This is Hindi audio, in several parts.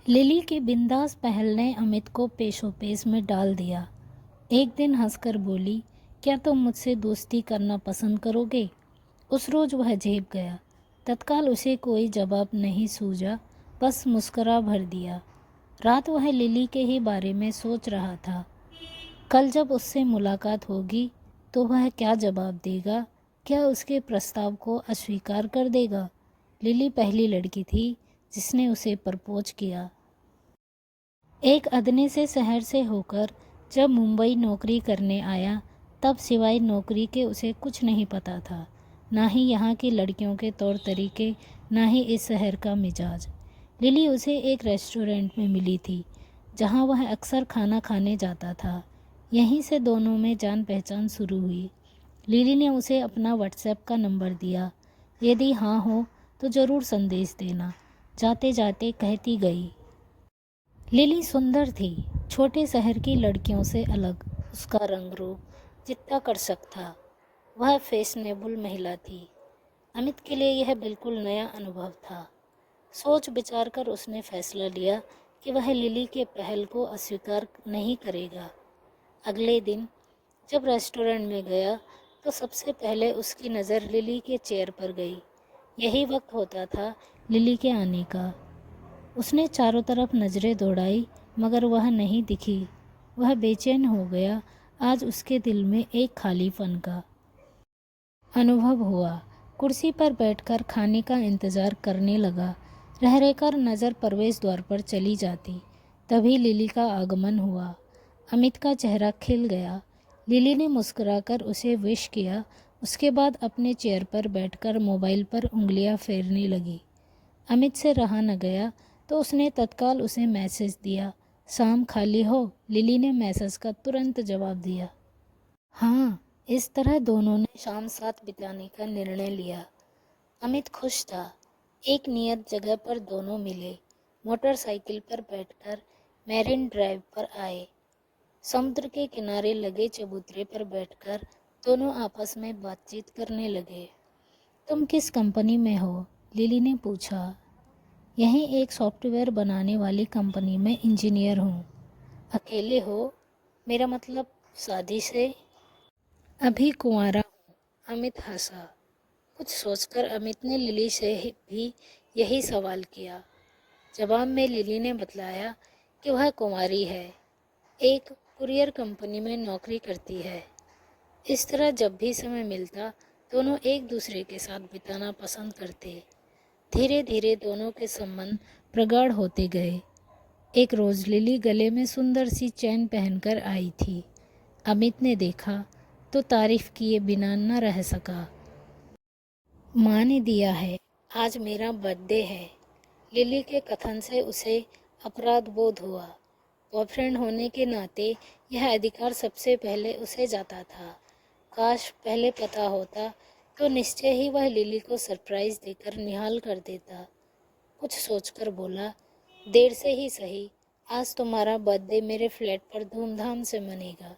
लिली के बिंदास पहल ने अमित को पेशोपेश में डाल दिया। एक दिन हंसकर बोली, क्या तुम मुझसे दोस्ती करना पसंद करोगे? उस रोज़ वह झेप गया। तत्काल उसे कोई जवाब नहीं सूझा, बस मुस्कुरा भर दिया। रात वह लिली के ही बारे में सोच रहा था। कल जब उससे मुलाकात होगी तो वह क्या जवाब देगा? क्या उसके प्रस्ताव को अस्वीकार कर देगा? लिली पहली लड़की थी जिसने उसे प्रपोज किया। एक अदने से शहर से होकर जब मुंबई नौकरी करने आया, तब सिवाय नौकरी के उसे कुछ नहीं पता था। ना ही यहाँ की लड़कियों के तौर तरीके, ना ही इस शहर का मिजाज। लिली उसे एक रेस्टोरेंट में मिली थी, जहाँ वह अक्सर खाना खाने जाता था। यहीं से दोनों में जान पहचान शुरू हुई। लिली ने उसे अपना व्हाट्सएप का नंबर दिया। यदि हाँ हो तो ज़रूर संदेश देना, जाते जाते कहती गई। लिली सुंदर थी, छोटे शहर की लड़कियों से अलग। उसका रंग रूप जितना कर्षक था, वह फैशनेबल महिला थी। अमित के लिए यह बिल्कुल नया अनुभव था। सोच विचार कर उसने फैसला लिया कि वह लिली के पहल को अस्वीकार नहीं करेगा। अगले दिन जब रेस्टोरेंट में गया तो सबसे पहले उसकी नज़र लिली के चेयर पर गई। यही वक्त होता था लिली के आने का। उसने चारों तरफ नज़रें दौड़ाई, मगर वह नहीं दिखी। वह बेचैन हो गया। आज उसके दिल में एक खालीपन का अनुभव हुआ। कुर्सी पर बैठकर खाने का इंतज़ार करने लगा। रह रहकर नज़र प्रवेश द्वार पर चली जाती। तभी लिली का आगमन हुआ। अमित का चेहरा खिल गया। लिली ने मुस्कुराकर उसे विश किया। उसके बाद अपने चेयर पर बैठकर मोबाइल पर उंगलियां फेरने लगी। अमित से रहा न गया तो उसने तत्काल उसे मैसेज दिया। शाम खाली हो? लिली ने मैसेज का तुरंत जवाब दिया। हाँ। इस तरह दोनों ने शाम साथ बिताने का निर्णय लिया। अमित खुश था। एक नियत जगह पर दोनों मिले। मोटरसाइकिल पर बैठकर मैरिन ड्राइव पर आए। समुद्र के किनारे लगे चबूतरे पर बैठकर दोनों आपस में बातचीत करने लगे। तुम किस कंपनी में हो? लिली ने पूछा। यहीं एक सॉफ्टवेयर बनाने वाली कंपनी में इंजीनियर हूँ। अकेले हो? मेरा मतलब शादी से? अभी कुंवारा हूँ। अमित हंसा। कुछ सोचकर अमित ने लिली से भी यही सवाल किया। जवाब में लिली ने बतलाया कि वह कुंवारी है, एक कुरियर कंपनी में नौकरी करती है। इस तरह जब भी समय मिलता दोनों एक दूसरे के साथ बिताना पसंद करते। धीरे धीरे दोनों के संबंध प्रगाढ़ होते गए। एक रोज़ लिली गले में सुंदर सी चैन पहनकर आई थी। अमित ने देखा तो तारीफ किए बिना न रह सका। माँ ने दिया है, आज मेरा बर्थडे है। लिली के कथन से उसे अपराध बोध हुआ। बॉयफ्रेंड होने के नाते यह अधिकार सबसे पहले उसे जाता था। काश पहले पता होता तो निश्चय ही वह लिली को सरप्राइज देकर निहाल कर देता। कुछ सोचकर बोला, देर से ही सही, आज तुम्हारा बर्थडे मेरे फ्लैट पर धूमधाम से मनेगा।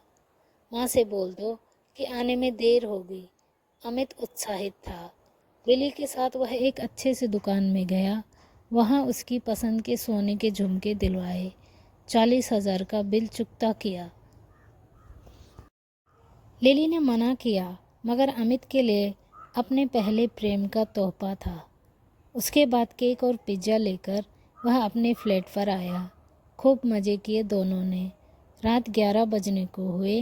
माँ से बोल दो कि आने में देर होगी। अमित उत्साहित था। लिली के साथ वह एक अच्छे से दुकान में गया। वहाँ उसकी पसंद के सोने के झुमके दिलवाए। 40,000 का बिल चुकता किया। लिली ने मना किया, मगर अमित के लिए अपने पहले प्रेम का तोहफा था। उसके बाद केक और पिज्ज़ा लेकर वह अपने फ्लैट पर आया। खूब मज़े किए दोनों ने। रात 11 बजने को हुए।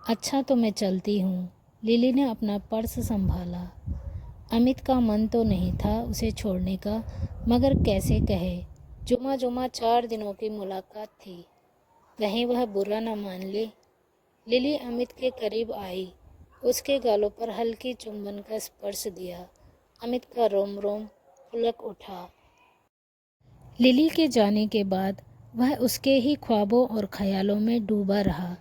अच्छा तो मैं चलती हूँ। लिली ने अपना पर्स संभाला। अमित का मन तो नहीं था उसे छोड़ने का, मगर कैसे कहे। जुमा जुमा 4 दिनों की मुलाकात थी, कहीं वह बुरा न मान ले। लिली अमित के करीब आई। उसके गालों पर हल्की चुंबन का स्पर्श दिया। अमित का रोम रोम फुलक उठा। लिली के जाने के बाद वह उसके ही ख्वाबों और ख्यालों में डूबा रहा।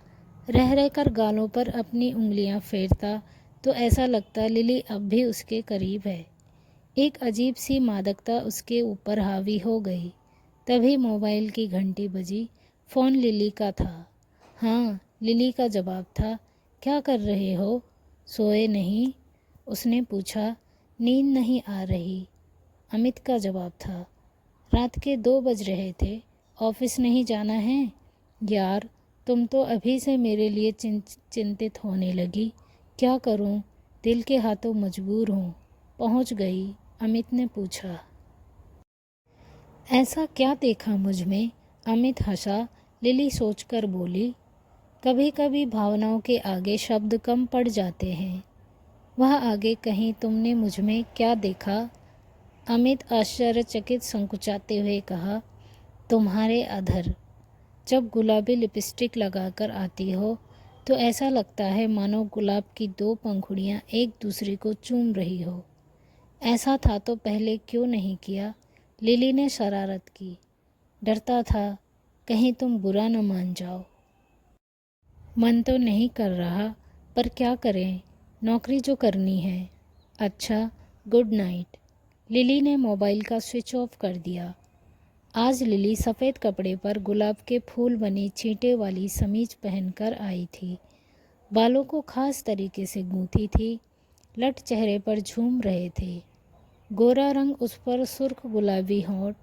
रह रहकर गालों पर अपनी उंगलियां फेरता तो ऐसा लगता लिली अब भी उसके करीब है। एक अजीब सी मादकता उसके ऊपर हावी हो गई। तभी मोबाइल की घंटी बजी। फ़ोन लिली का था। हाँ, लिली का जवाब था। क्या कर रहे हो? सोए नहीं? उसने पूछा। नींद नहीं आ रही, अमित का जवाब था। रात के 2 बज रहे थे। ऑफिस नहीं जाना है? यार, तुम तो अभी से मेरे लिए चिंतित होने लगी। क्या करूं? दिल के हाथों मजबूर हूं। पहुंच गई? अमित ने पूछा। ऐसा क्या देखा मुझ में? अमित हंसा। लिली सोचकर बोली, कभी कभी भावनाओं के आगे शब्द कम पड़ जाते हैं। वह आगे कहीं, तुमने मुझ में क्या देखा? अमित आश्चर्यचकित संकुचाते हुए कहा, तुम्हारे अधर। जब गुलाबी लिपस्टिक लगाकर आती हो तो ऐसा लगता है मानो गुलाब की 2 पंखुड़ियाँ एक दूसरे को चूम रही हो। ऐसा था तो पहले क्यों नहीं किया? लिली ने शरारत की। डरता था कहीं तुम बुरा न मान जाओ। मन तो नहीं कर रहा, पर क्या करें, नौकरी जो करनी है। अच्छा, गुड नाइट। लिली ने मोबाइल का स्विच ऑफ कर दिया। आज लिली सफ़ेद कपड़े पर गुलाब के फूल बनी छींटे वाली समीज पहनकर आई थी। बालों को खास तरीके से गूंथी थी। लट चेहरे पर झूम रहे थे। गोरा रंग उस पर सुर्ख गुलाबी होंठ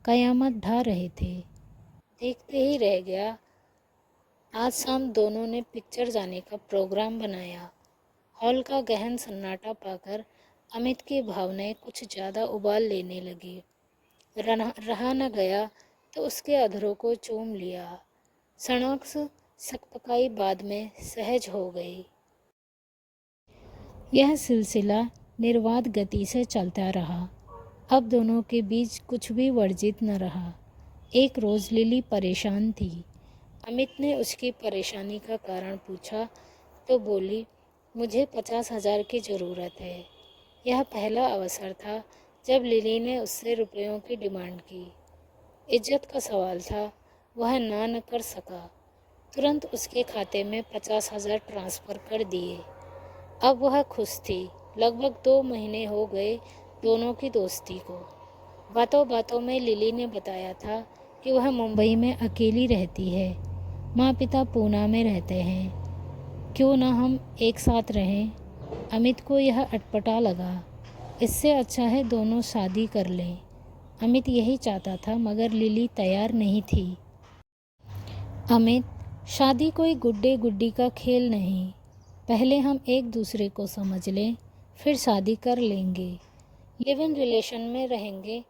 कयामत ढा रहे थे। देखते ही रह गया। आज शाम दोनों ने पिक्चर जाने का प्रोग्राम बनाया। हॉल का गहन सन्नाटा पाकर अमित की भावनाएं कुछ ज़्यादा उबाल लेने लगी। रहा न गया तो उसके अधरों को चूम लिया। सणाक्स सकपकाई बाद में सहज हो गई। यह सिलसिला निर्बाध गति से चलता रहा। अब दोनों के बीच कुछ भी वर्जित न रहा। एक रोज़ लिली परेशान थी। अमित ने उसकी परेशानी का कारण पूछा तो बोली, मुझे 50,000 की ज़रूरत है। यह पहला अवसर था जब लिली ने उससे रुपयों की डिमांड की। इज्जत का सवाल था, वह ना न कर सका। तुरंत उसके खाते में 50,000 ट्रांसफ़र कर दिए। अब वह खुश थी। लगभग 2 महीने हो गए दोनों की दोस्ती को। बातों बातों में लिली ने बताया था कि वह मुंबई में अकेली रहती है। माँ पिता पूना में रहते हैं। क्यों ना हम एक साथ रहें? अमित को यह अटपटा लगा। इससे अच्छा है दोनों शादी कर लें। अमित यही चाहता था, मगर लिली तैयार नहीं थी। अमित, शादी कोई गुड्डे गुड्डी का खेल नहीं। पहले हम एक दूसरे को समझ लें, फिर शादी कर लेंगे। लिव इन रिलेशन में रहेंगे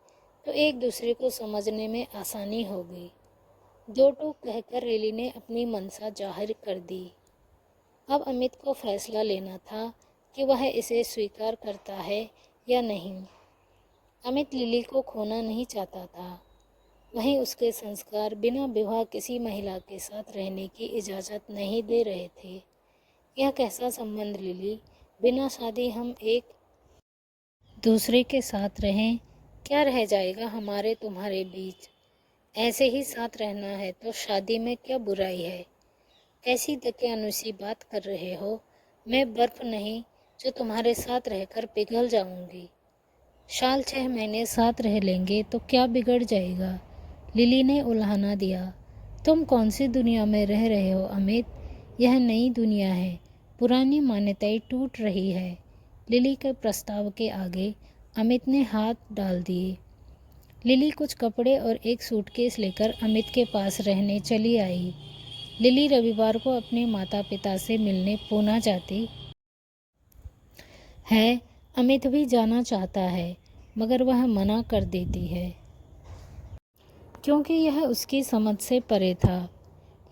तो एक दूसरे को समझने में आसानी होगी। 2 टूक कहकर लिली ने अपनी मनसा जाहिर कर दी। अब अमित को फैसला लेना था कि वह इसे स्वीकार करता है या नहीं। अमित लिली को खोना नहीं चाहता था। वहीं उसके संस्कार बिना विवाह किसी महिला के साथ रहने की इजाज़त नहीं दे रहे थे। यह कैसा संबंध लिली? बिना शादी हम एक दूसरे के साथ रहें, क्या रह जाएगा हमारे तुम्हारे बीच? ऐसे ही साथ रहना है तो शादी में क्या बुराई है? कैसी दकियानुसी बात कर रहे हो? मैं बर्फ़ नहीं जो तुम्हारे साथ रहकर पिघल जाऊंगी। साल 6 महीने साथ रह लेंगे तो क्या बिगड़ जाएगा? लिली ने उल्हाना दिया। तुम कौन सी दुनिया में रह रहे हो अमित? यह नई दुनिया है। पुरानी मान्यताएं टूट रही है। लिली के प्रस्ताव के आगे अमित ने हाथ डाल दिए। लिली कुछ कपड़े और एक सूटकेस लेकर अमित के पास रहने चली आई। लिली रविवार को अपने माता पिता से मिलने पूना जाती है। अमित भी जाना चाहता है, मगर वह मना कर देती है क्योंकि यह उसकी समझ से परे था।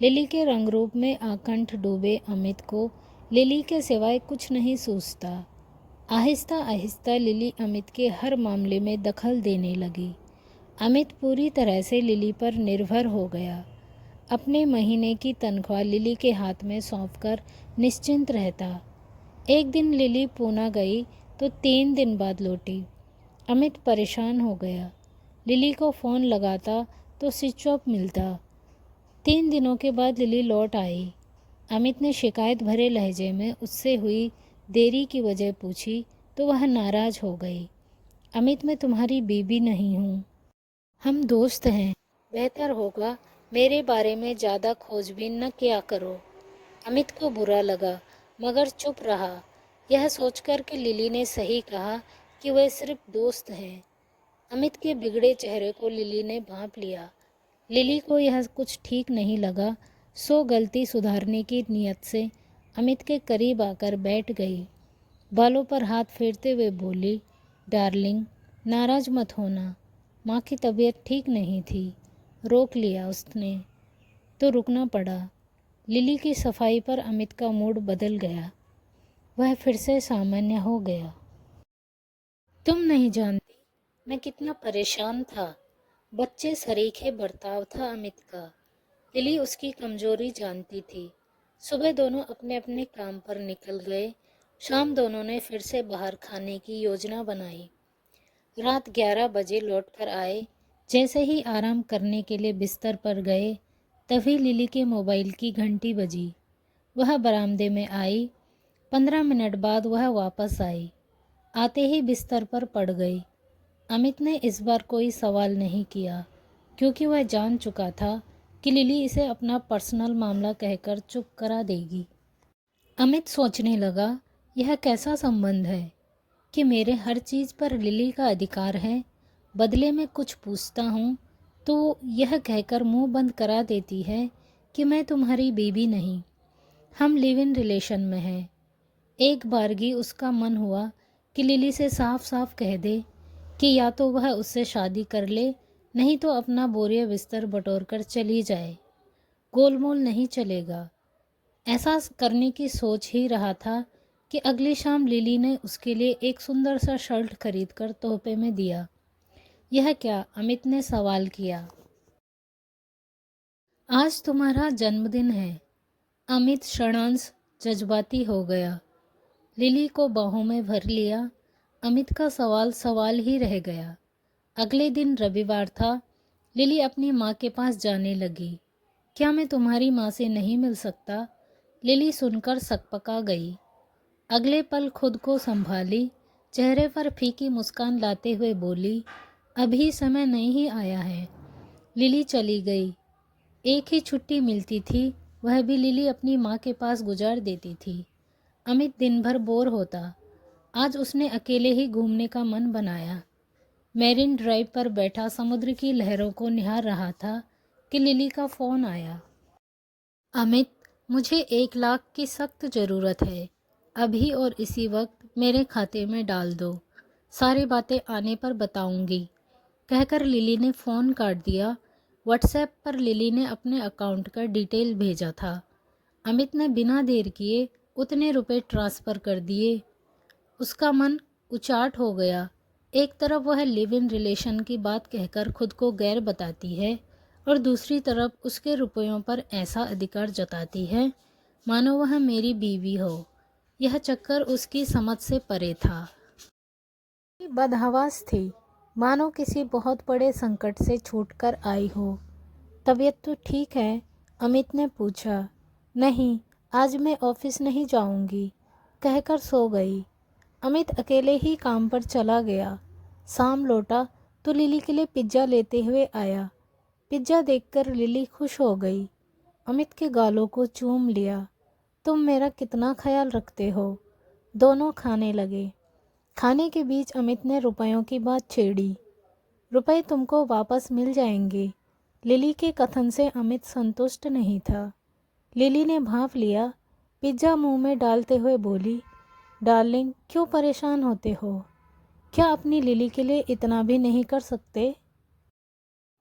लिली के रंगरूप में आकंठ डूबे अमित को लिली के सिवाय कुछ नहीं सूझता। आहिस्ता आहिस्ता लिली अमित के हर मामले में दखल देने लगी। अमित पूरी तरह से लिली पर निर्भर हो गया। अपने महीने की तनख्वाह लिली के हाथ में सौंपकर निश्चिंत रहता। एक दिन लिली पूना गई तो 3 दिन बाद लौटी। अमित परेशान हो गया। लिली को फ़ोन लगाता तो स्विच ऑफ मिलता। 3 दिनों के बाद लिली लौट आई। अमित ने शिकायत भरे लहजे में उससे हुई देरी की वजह पूछी तो वह नाराज़ हो गई। अमित, मैं तुम्हारी बीवी नहीं हूँ, हम दोस्त हैं। बेहतर होगा मेरे बारे में ज़्यादा खोजबीन न किया करो। अमित को बुरा लगा, मगर चुप रहा। यह सोचकर कि लिली ने सही कहा कि वे सिर्फ दोस्त हैं। अमित के बिगड़े चेहरे को लिली ने भांप लिया। लिली को यह कुछ ठीक नहीं लगा, सो गलती सुधारने की नीयत से अमित के करीब आकर बैठ गई। बालों पर हाथ फेरते हुए बोली, डार्लिंग, नाराज मत होना, माँ की तबीयत ठीक नहीं थी। रोक लिया उसने तो रुकना पड़ा। लिली की सफाई पर अमित का मूड बदल गया। वह फिर से सामान्य हो गया। तुम नहीं जानती मैं कितना परेशान था। बच्चे सरीखे बर्ताव था अमित का। लिली उसकी कमजोरी जानती थी। सुबह दोनों अपने अपने काम पर निकल गए। शाम दोनों ने फिर से बाहर खाने की योजना बनाई। रात 11 बजे लौट कर आए। जैसे ही आराम करने के लिए बिस्तर पर गए, तभी लिली के मोबाइल की घंटी बजी। वह बरामदे में आई। 15 मिनट बाद वह वापस आई। आते ही बिस्तर पर पड़ गई। अमित ने इस बार कोई सवाल नहीं किया, क्योंकि वह जान चुका था कि लिली इसे अपना पर्सनल मामला कहकर चुप करा देगी। अमित सोचने लगा, यह कैसा संबंध है कि मेरे हर चीज़ पर लिली का अधिकार है। बदले में कुछ पूछता हूँ तो यह कहकर मुंह बंद करा देती है कि मैं तुम्हारी बीवी नहीं, हम लिव इन रिलेशन में हैं। एक बारगी उसका मन हुआ कि लिली से साफ साफ कह दे कि या तो वह उससे शादी कर ले, नहीं तो अपना बोरिया बिस्तर बटोर कर चली जाए। गोलमोल नहीं चलेगा। ऐसा करने की सोच ही रहा था कि अगली शाम लिली ने उसके लिए एक सुंदर सा शर्ट खरीदकर तोहफे में दिया। यह क्या? अमित ने सवाल किया। आज तुम्हारा जन्मदिन है। अमित क्षणांश जज्बाती हो गया। लिली को बाहों में भर लिया। अमित का सवाल सवाल ही रह गया। अगले दिन रविवार था। लिली अपनी माँ के पास जाने लगी। क्या मैं तुम्हारी माँ से नहीं मिल सकता? लिली सुनकर सकपका गई। अगले पल खुद को संभाली, चेहरे पर फीकी मुस्कान लाते हुए बोली, अभी समय नहीं आया है। लिली चली गई। एक ही छुट्टी मिलती थी, वह भी लिली अपनी माँ के पास गुजार देती थी। अमित दिन भर बोर होता। आज उसने अकेले ही घूमने का मन बनाया। मैरिन ड्राइव पर बैठा समुद्र की लहरों को निहार रहा था कि लिली का फ़ोन आया। अमित, मुझे 1 लाख की सख्त ज़रूरत है। अभी और इसी वक्त मेरे खाते में डाल दो। सारी बातें आने पर बताऊंगी, कहकर लिली ने फ़ोन काट दिया। व्हाट्सएप पर लिली ने अपने अकाउंट का डिटेल भेजा था। अमित ने बिना देर किए उतने रुपए ट्रांसफ़र कर दिए। उसका मन उचाट हो गया। एक तरफ वह लिव इन रिलेशन की बात कहकर खुद को गैर बताती है और दूसरी तरफ उसके रुपयों पर ऐसा अधिकार जताती है मानो वह मेरी बीवी हो। यह चक्कर उसकी समझ से परे था। बदहवास थी, मानो किसी बहुत बड़े संकट से छूटकर आई हो। तबीयत तो ठीक है? अमित ने पूछा। नहीं, आज मैं ऑफिस नहीं जाऊंगी, कहकर सो गई। अमित अकेले ही काम पर चला गया। शाम लौटा तो लिली के लिए पिज्ज़ा लेते हुए आया। पिज्ज़ा देखकर लिली खुश हो गई। अमित के गालों को चूम लिया। तुम मेरा कितना ख्याल रखते हो। दोनों खाने लगे। खाने के बीच अमित ने रुपयों की बात छेड़ी। रुपए तुमको वापस मिल जाएंगे। लिली के कथन से अमित संतुष्ट नहीं था। लिली ने भांप लिया। पिज्ज़ा मुंह में डालते हुए बोली, डार्लिंग, क्यों परेशान होते हो? क्या अपनी लिली के लिए इतना भी नहीं कर सकते?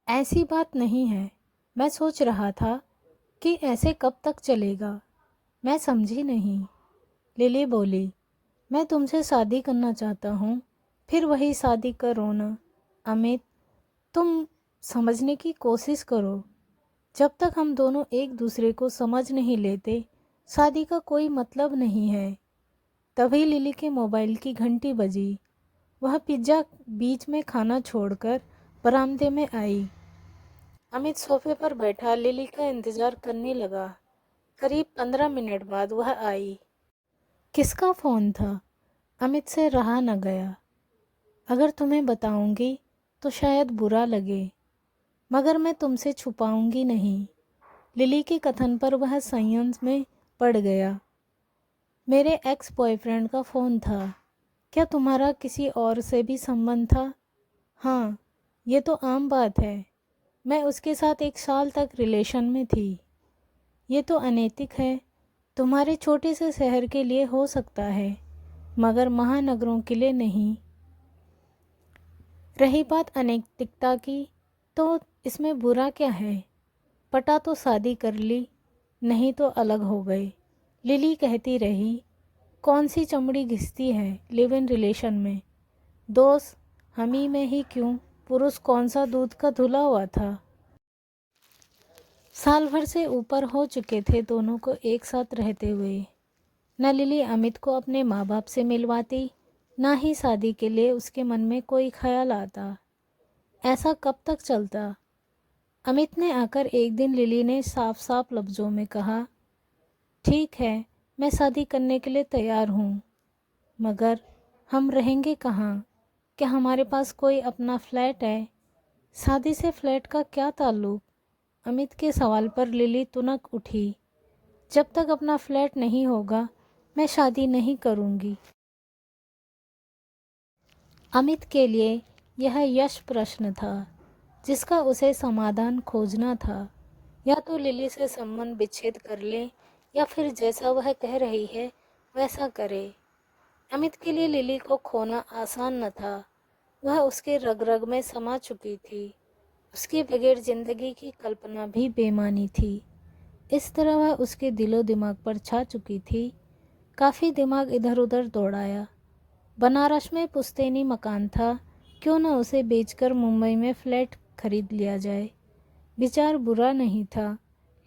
ऐसी बात नहीं है। मैं सोच रहा था कि ऐसे कब तक चलेगा। मैं समझी नहीं। लिली बोली, मैं तुमसे शादी करना चाहता हूँ, फिर वही शादी का रोना। अमित, तुम समझने की कोशिश करो। जब तक हम दोनों एक दूसरे को समझ नहीं लेते, शादी का कोई मतलब नहीं है। तभी लिली के मोबाइल की घंटी बजी। वह पिज्ज़ा बीच में खाना छोड़कर बरामदे में आई। अमित सोफे पर बैठा लिली का इंतज़ार करने लगा। करीब 15 मिनट बाद वह आई। किसका फ़ोन था? अमित से रहा न गया। अगर तुम्हें बताऊंगी तो शायद बुरा लगे, मगर मैं तुमसे छुपाऊंगी नहीं। लिली के कथन पर वह संयम में पड़ गया। मेरे एक्स बॉयफ्रेंड का फ़ोन था। क्या तुम्हारा किसी और से भी संबंध था? हाँ, ये तो आम बात है। मैं उसके साथ 1 साल तक रिलेशन में थी। ये तो अनैतिक है। तुम्हारे छोटे से शहर के लिए हो सकता है, मगर महानगरों के लिए नहीं। रही बात अनैतिकता की, तो इसमें बुरा क्या है? पटा तो शादी कर ली, नहीं तो अलग हो गए। लिली कहती रही। कौन सी चमड़ी घिसती है लिव इन रिलेशन में? दोस्त हम ही में ही क्यों, पुरुष कौन सा दूध का धुला हुआ था। साल भर से ऊपर हो चुके थे दोनों को एक साथ रहते हुए। न लिली अमित को अपने माँ बाप से मिलवाती, ना ही शादी के लिए उसके मन में कोई ख्याल आता। ऐसा कब तक चलता? अमित ने आकर एक दिन लिली ने साफ साफ लफ्ज़ों में कहा, ठीक है, मैं शादी करने के लिए तैयार हूँ, मगर हम रहेंगे कहाँ? क्या हमारे पास कोई अपना फ्लैट है? शादी से फ्लैट का क्या ताल्लुक? अमित के सवाल पर लिली तुनक उठी। जब तक अपना फ्लैट नहीं होगा, मैं शादी नहीं करूँगी। अमित के लिए यह यश प्रश्न था, जिसका उसे समाधान खोजना था। या तो लिली से संबंध विच्छेद कर ले, या फिर जैसा वह कह रही है वैसा करे। अमित के लिए लिली को खोना आसान न था। वह उसके रग रग में समा चुकी थी। उसके बगैर जिंदगी की कल्पना भी बेमानी थी। इस तरह वह उसके दिलो दिमाग पर छा चुकी थी। काफ़ी दिमाग इधर उधर दौड़ाया। बनारस में पुश्तैनी मकान था, क्यों न उसे बेचकर मुंबई में फ्लैट खरीद लिया जाए। विचार बुरा नहीं था।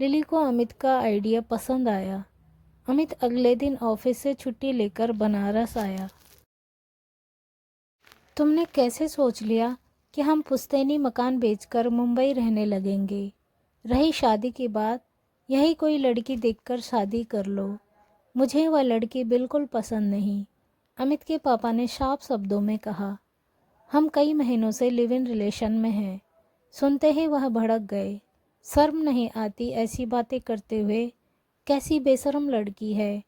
लिली को अमित का आइडिया पसंद आया। अमित अगले दिन ऑफिस से छुट्टी लेकर बनारस आया। तुमने कैसे सोच लिया कि हम पुश्तैनी मकान बेचकर मुंबई रहने लगेंगे? रही शादी की बात, यही कोई लड़की देखकर शादी कर लो। मुझे वह लड़की बिल्कुल पसंद नहीं, अमित के पापा ने साफ शब्दों में कहा। हम कई महीनों से लिव इन रिलेशन में हैं। सुनते ही वह भड़क गए। शर्म नहीं आती ऐसी बातें करते हुए? कैसी बेशर्म लड़की है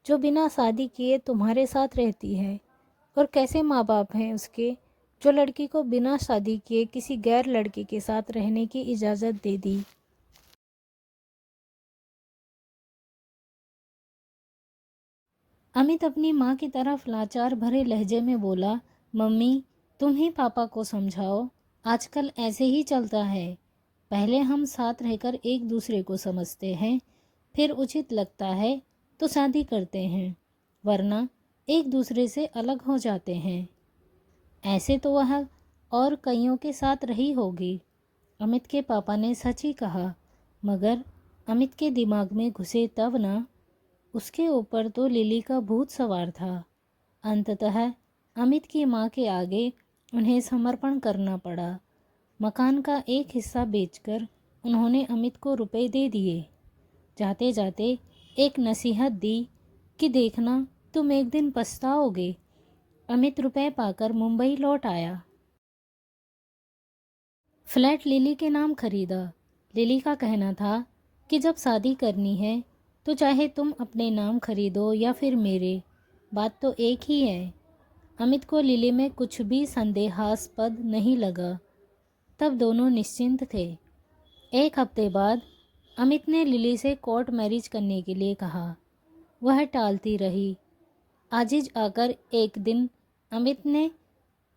जो बिना शादी किए तुम्हारे साथ रहती है। और कैसे माँ बाप हैं उसके, जो लड़की को बिना शादी किए किसी गैर लड़के के साथ रहने की इजाज़त दे दी। अमित अपनी माँ की तरफ लाचार भरे लहजे में बोला, मम्मी तुम ही पापा को समझाओ, आजकल ऐसे ही चलता है। पहले हम साथ रहकर एक दूसरे को समझते हैं, फिर उचित लगता है तो शादी करते हैं, वरना एक दूसरे से अलग हो जाते हैं। ऐसे तो वह और कईयों के साथ रही होगी। अमित के पापा ने सच ही कहा, मगर अमित के दिमाग में घुसे तब ना। उसके ऊपर तो लिली का भूत सवार था। अंततः अमित की माँ के आगे उन्हें समर्पण करना पड़ा। मकान का एक हिस्सा बेचकर उन्होंने अमित को रुपए दे दिए। जाते जाते एक नसीहत दी कि देखना तुम एक दिन पछताओगे। अमित रुपए पाकर मुंबई लौट आया। फ्लैट लिली के नाम खरीदा। लिली का कहना था कि जब शादी करनी है तो चाहे तुम अपने नाम खरीदो या फिर मेरे, बात तो एक ही है। अमित को लिली में कुछ भी संदेहास्पद नहीं लगा। तब दोनों निश्चिंत थे। 1 हफ्ते बाद अमित ने लिली से कोर्ट मैरिज करने के लिए कहा। वह टालती रही। आजिज आकर एक दिन अमित ने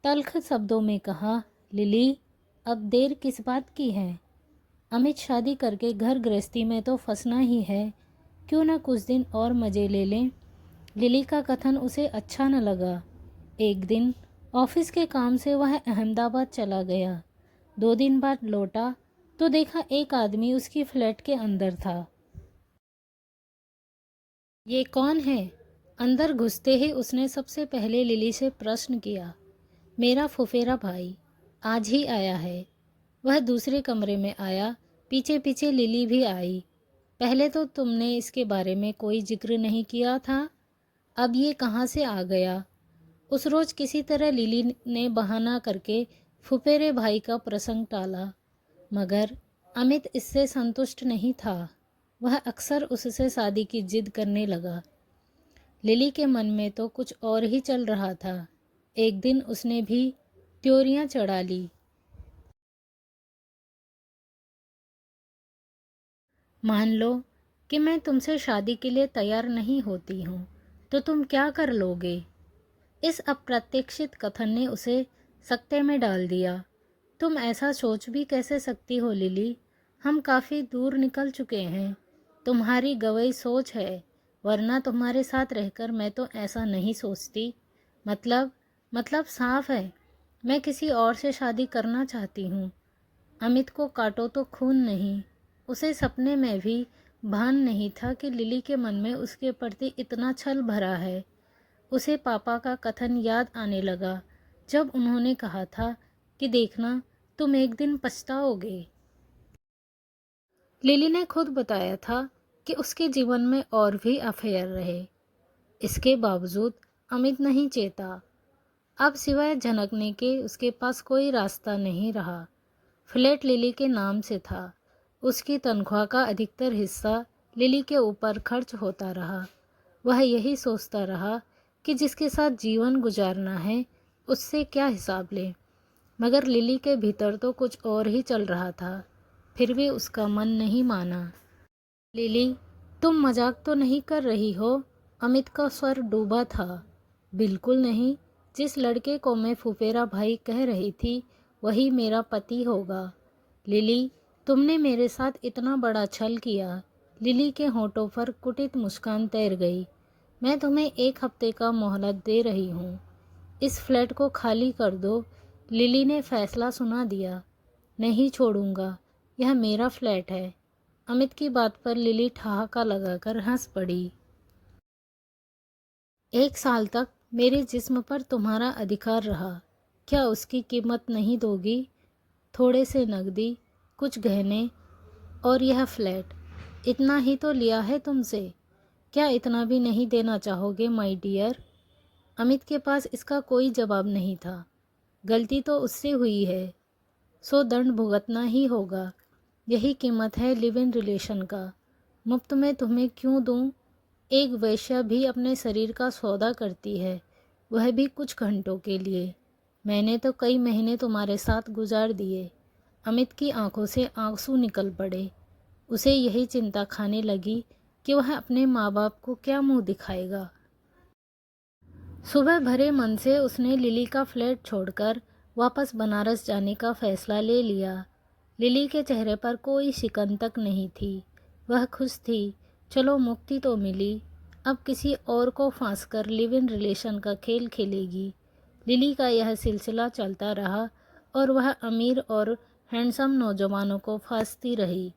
तल्ख शब्दों में कहा, लिली अब देर किस बात की है? अमित शादी करके घर गृहस्थी में तो फंसना ही है, क्यों न कुछ दिन और मज़े ले लें। लिली का कथन उसे अच्छा न लगा। एक दिन ऑफिस के काम से वह अहमदाबाद चला गया। 2 दिन बाद लौटा तो देखा एक आदमी उसकी फ्लैट के अंदर था। ये कौन है? अंदर घुसते ही उसने सबसे पहले लिली से प्रश्न किया। मेरा फुफेरा भाई, आज ही आया है। वह दूसरे कमरे में आया। पीछे पीछे लिली भी आई। पहले तो तुमने इसके बारे में कोई जिक्र नहीं किया था, अब ये कहाँ से आ गया? उस रोज़ किसी तरह लिली ने बहाना करके फुफेरे भाई का प्रसंग टाला, मगर अमित इससे संतुष्ट नहीं था। वह अक्सर उससे शादी की जिद करने लगा। लिली के मन में तो कुछ और ही चल रहा था। एक दिन उसने भी त्योरियां चढ़ा ली। मान लो कि मैं तुमसे शादी के लिए तैयार नहीं होती हूँ, तो तुम क्या कर लोगे? इस अप्रत्याशित कथन ने उसे सकते में डाल दिया। तुम ऐसा सोच भी कैसे सकती हो लिली? हम काफ़ी दूर निकल चुके हैं। तुम्हारी गवई सोच है, वरना तुम्हारे साथ रहकर मैं तो ऐसा नहीं सोचती। मतलब साफ है, मैं किसी और से शादी करना चाहती हूँ। अमित को काटो तो खून नहीं। उसे सपने में भी भान नहीं था कि लिली के मन में उसके प्रति इतना छल भरा है। उसे पापा का कथन याद आने लगा, जब उन्होंने कहा था कि देखना, तुम एक दिन पछताओगे। लिली ने खुद बताया था कि उसके जीवन में और भी अफेयर रहे। इसके बावजूद अमित नहीं चेता। अब सिवाय झनकने के उसके पास कोई रास्ता नहीं रहा। फ्लैट लिली के नाम से था। उसकी तनख्वाह का अधिकतर हिस्सा लिली के ऊपर खर्च होता रहा। वह यही सोचता रहा कि जिसके साथ जीवन गुजारना है उससे क्या हिसाब ले, मगर लिली के भीतर तो कुछ और ही चल रहा था। फिर भी उसका मन नहीं माना। लिली, तुम मजाक तो नहीं कर रही हो? अमित का स्वर डूबा था। बिल्कुल नहीं। जिस लड़के को मैं फुफेरा भाई कह रही थी वही मेरा पति होगा। लिली, तुमने मेरे साथ इतना बड़ा छल किया। लिली के होठों पर कुटिल मुस्कान तैर गई। मैं तुम्हें 1 हफ्ते का मोहलत दे रही हूँ। इस फ्लैट को खाली कर दो। लिली ने फैसला सुना दिया। नहीं छोड़ूंगा, यह मेरा फ्लैट है। अमित की बात पर लिली ठहाका लगाकर हंस पड़ी। 1 साल तक मेरे जिस्म पर तुम्हारा अधिकार रहा, क्या उसकी कीमत नहीं दोगी? थोड़े से नकदी, कुछ गहने और यह फ्लैट, इतना ही तो लिया है तुमसे। क्या इतना भी नहीं देना चाहोगे माय डियर? अमित के पास इसका कोई जवाब नहीं था। गलती तो उससे हुई है, सो दंड भुगतना ही होगा। यही कीमत है लिव इन रिलेशन का। मुफ्त में तुम्हें क्यों दूं? एक वेश्या भी अपने शरीर का सौदा करती है, वह भी कुछ घंटों के लिए। मैंने तो कई महीने तुम्हारे साथ गुजार दिए। अमित की आंखों से आंसू निकल पड़े। उसे यही चिंता खाने लगी कि वह अपने माँ बाप को क्या मुंह दिखाएगा। सुबह भरे मन से उसने लिली का फ्लैट छोड़कर वापस बनारस जाने का फैसला ले लिया। लिली के चेहरे पर कोई शिकन तक नहीं थी। वह खुश थी। चलो मुक्ति तो मिली। अब किसी और को फांस कर लिव इन रिलेशन का खेल खेलेगी। लिली का यह सिलसिला चलता रहा और वह अमीर और हैंडसम नौजवानों को फांसती रही।